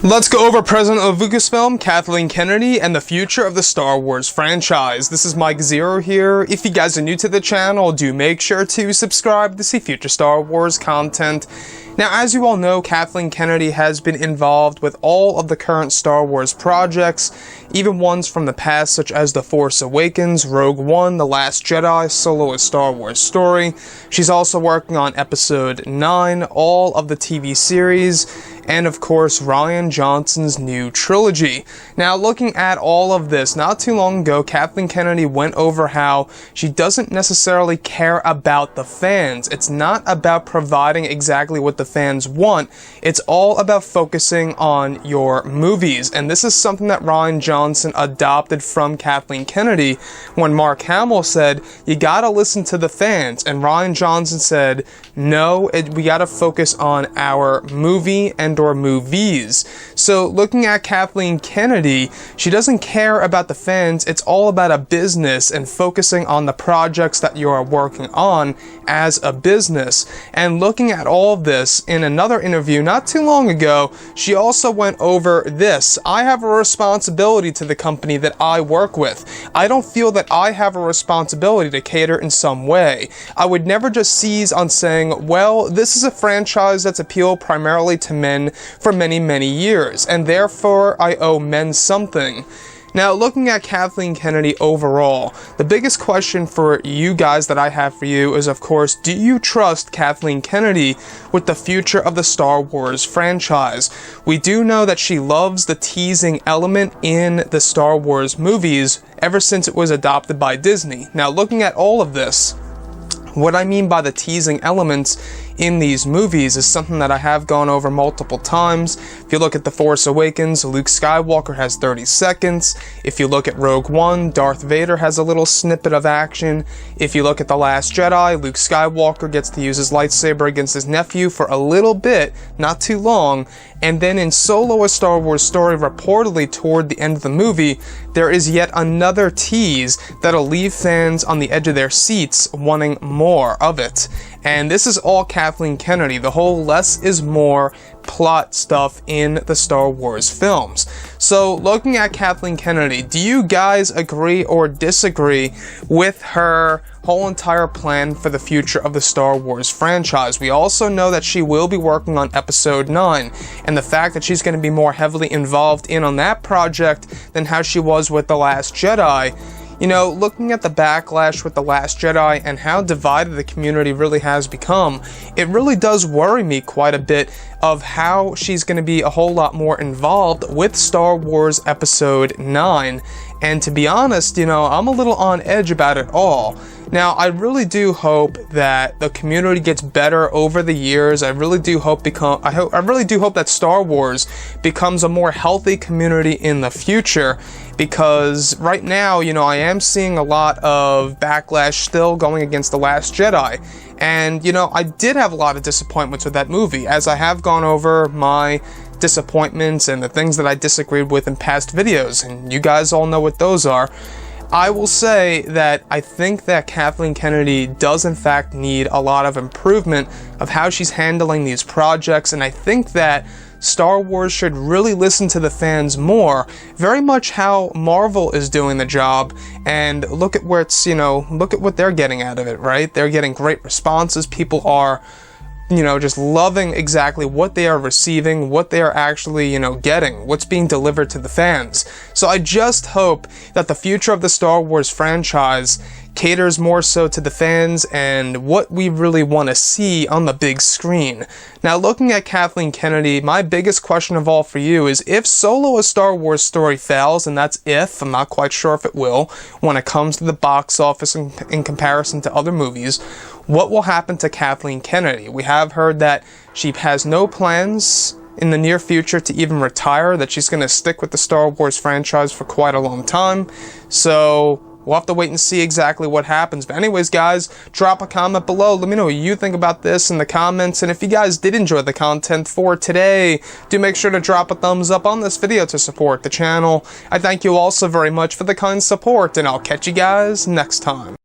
Let's go over President of Lucasfilm, Kathleen Kennedy, and the future of the Star Wars franchise. This is Mike Zero here. If you guys are new to the channel, do make sure to subscribe to see future Star Wars content. Now, as you all know, Kathleen Kennedy has been involved with all of the current Star Wars projects, even ones from the past such as The Force Awakens, Rogue One, The Last Jedi, Solo: A Star Wars Story. She's also working on Episode 9, all of the TV series, and of course, Rian Johnson's new trilogy. Now, looking at all of this, not too long ago, Kathleen Kennedy went over how she doesn't necessarily care about the fans. It's not about providing exactly what the fans want. It's all about focusing on your movies. And this is something that Rian Johnson adopted from Kathleen Kennedy when Mark Hamill said, you gotta listen to the fans. And Rian Johnson said, no, we gotta focus on our movie and or movies. So looking at Kathleen Kennedy, she doesn't care about the fans. It's all about a business and focusing on the projects that you are working on as a business. And looking at all of this, in another interview not too long ago, she also went over this. I have a responsibility to the company that I work with. I don't feel that I have a responsibility to cater in some way. I would never just seize on saying, well, this is a franchise that's appealed primarily to men for many, many years, and therefore I owe men something. Now, looking at Kathleen Kennedy overall, the biggest question for you guys that I have for you is, of course, do you trust Kathleen Kennedy with the future of the Star Wars franchise? We do know that she loves the teasing element in the Star Wars movies ever since it was adopted by Disney. Now, looking at all of this, what I mean by the teasing elements in these movies is something that I have gone over multiple times. If you look at The Force Awakens, Luke Skywalker has 30 seconds. If you look at Rogue One, Darth Vader has a little snippet of action. If you look at The Last Jedi, Luke Skywalker gets to use his lightsaber against his nephew for a little bit, not too long. And then in Solo: A Star Wars Story, reportedly toward the end of the movie, there is yet another tease that'll leave fans on the edge of their seats wanting more of it. And this is all Kathleen Kennedy, the whole less is more plot stuff in the Star Wars films. So, looking at Kathleen Kennedy, do you guys agree or disagree with her whole entire plan for the future of the Star Wars franchise? We also know that she will be working on Episode 9, and the fact that she's going to be more heavily involved in on that project than how she was with The Last Jedi. You know, looking at the backlash with The Last Jedi and how divided the community really has become, it really does worry me quite a bit of how she's going to be a whole lot more involved with Star Wars Episode 9. And to be honest, you know, I'm a little on edge about it all. Now, I really do hope that the community gets better over the years. I really do hope that Star Wars becomes a more healthy community in the future, because right now, you know, I am seeing a lot of backlash still going against The Last Jedi. And, you know, I did have a lot of disappointments with that movie, as I have gone over my disappointments and the things that I disagreed with in past videos, and you guys all know what those are. I will say that I think that Kathleen Kennedy does in fact need a lot of improvement of how she's handling these projects, and I think that Star Wars should really listen to the fans more, very much how Marvel is doing the job, and look at where it's, you know, look at what they're getting out of it, right? They're getting great responses. People are, you know, just loving exactly what they are receiving, what they are actually, you know, getting, what's being delivered to the fans. So I just hope that the future of the Star Wars franchise caters more so to the fans and what we really want to see on the big screen. Now, looking at Kathleen Kennedy, my biggest question of all for you is, if Solo: A Star Wars Story fails, and that's if, I'm not quite sure if it will, when it comes to the box office in comparison to other movies, what will happen to Kathleen Kennedy? We have heard that she has no plans in the near future to even retire, that she's going to stick with the Star Wars franchise for quite a long time. So we'll have to wait and see exactly what happens. But anyways, guys, drop a comment below. Let me know what you think about this in the comments. And if you guys did enjoy the content for today, do make sure to drop a thumbs up on this video to support the channel. I thank you all so very much for the kind support, and I'll catch you guys next time.